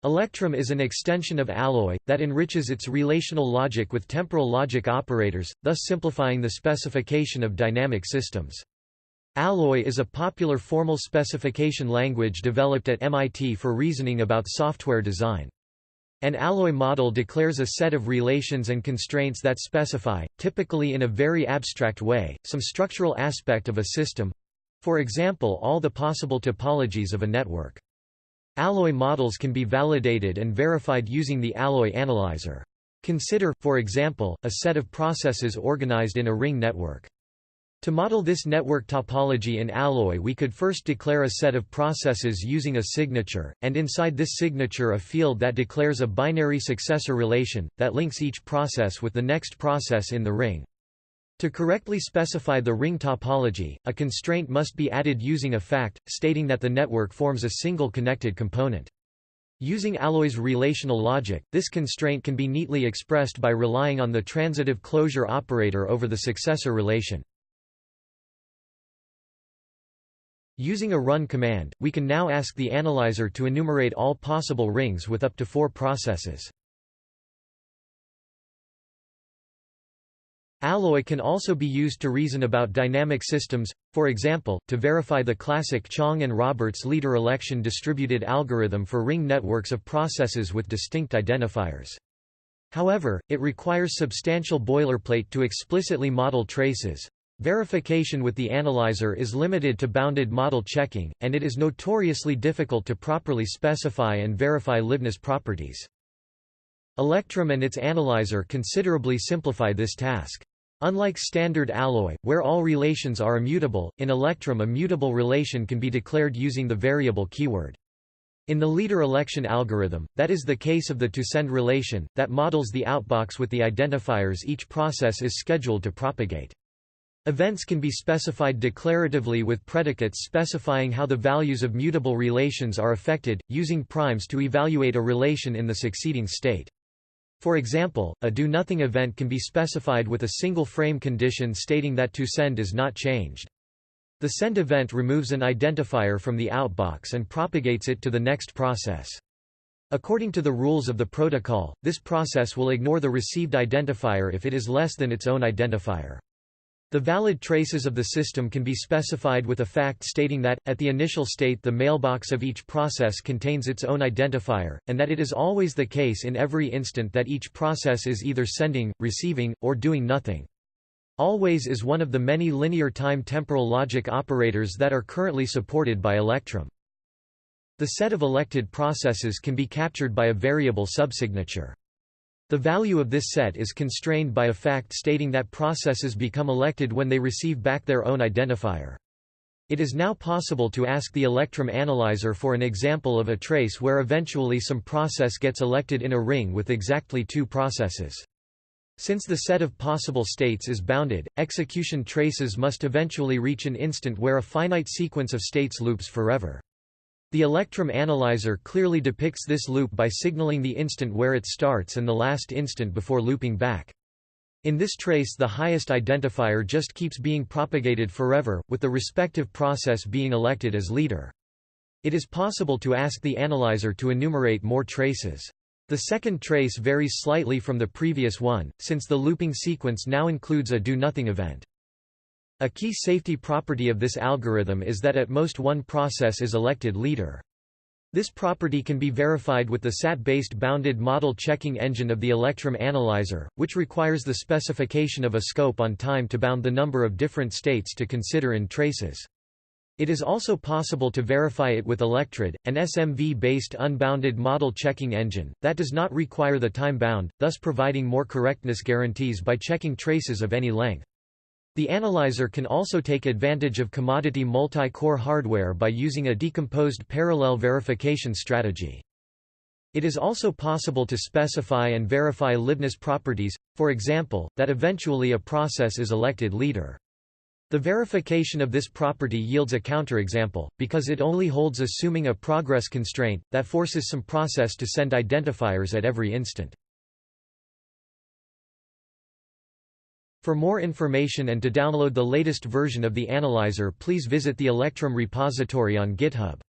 Electrum is an extension of Alloy, that enriches its relational logic with temporal logic operators, thus simplifying the specification of dynamic systems. Alloy is a popular formal specification language developed at MIT for reasoning about software design. An Alloy model declares a set of relations and constraints that specify, typically in a very abstract way, some structural aspect of a system—for example all the possible topologies of a network. Alloy models can be validated and verified using the Alloy Analyzer. Consider, for example, a set of processes organized in a ring network. To model this network topology in Alloy, we could first declare a set of processes using a signature, and inside this signature a field that declares a binary successor relation, that links each process with the next process in the ring. To correctly specify the ring topology, a constraint must be added using a fact, stating that the network forms a single connected component. Using Alloy's relational logic, this constraint can be neatly expressed by relying on the transitive closure operator over the successor relation. Using a run command, we can now ask the analyzer to enumerate all possible rings with up to 4 processes. Alloy can also be used to reason about dynamic systems, for example, to verify the classic Chong and Roberts leader election distributed algorithm for ring networks of processes with distinct identifiers. However, it requires substantial boilerplate to explicitly model traces. Verification with the analyzer is limited to bounded model checking, and it is notoriously difficult to properly specify and verify Leibniz properties. Electrum and its analyzer considerably simplify this task. Unlike standard Alloy, where all relations are immutable, in Electrum a mutable relation can be declared using the variable keyword. In the leader election algorithm, that is the case of the toSend relation, that models the outbox with the identifiers each process is scheduled to propagate. Events can be specified declaratively with predicates specifying how the values of mutable relations are affected, using primes to evaluate a relation in the succeeding state. For example, a do-nothing event can be specified with a single frame condition stating that toSend is not changed. The send event removes an identifier from the outbox and propagates it to the next process. According to the rules of the protocol, this process will ignore the received identifier if it is less than its own identifier. The valid traces of the system can be specified with a fact stating that, at the initial state the mailbox of each process contains its own identifier, and that it is always the case in every instant that each process is either sending, receiving, or doing nothing. Always is one of the many linear time temporal logic operators that are currently supported by Electrum. The set of elected processes can be captured by a variable subsignature. The value of this set is constrained by a fact stating that processes become elected when they receive back their own identifier. It is now possible to ask the Electrum Analyzer for an example of a trace where eventually some process gets elected in a ring with exactly 2 processes. Since the set of possible states is bounded, execution traces must eventually reach an instant where a finite sequence of states loops forever. The Electrum Analyzer clearly depicts this loop by signaling the instant where it starts and the last instant before looping back. In this trace the highest identifier just keeps being propagated forever, with the respective process being elected as leader. It is possible to ask the analyzer to enumerate more traces. The second trace varies slightly from the previous one, since the looping sequence now includes a do-nothing event. A key safety property of this algorithm is that at most one process is elected leader. This property can be verified with the SAT-based bounded model checking engine of the Electrum Analyzer, which requires the specification of a scope on time to bound the number of different states to consider in traces. It is also possible to verify it with Electrid, an SMV-based unbounded model checking engine, that does not require the time bound, thus providing more correctness guarantees by checking traces of any length. The analyzer can also take advantage of commodity multi-core hardware by using a decomposed parallel verification strategy. It is also possible to specify and verify Leibniz properties, for example, that eventually a process is elected leader. The verification of this property yields a counterexample, because it only holds assuming a progress constraint, that forces some process to send identifiers at every instant. For more information and to download the latest version of the analyzer, please visit the Electrum repository on GitHub.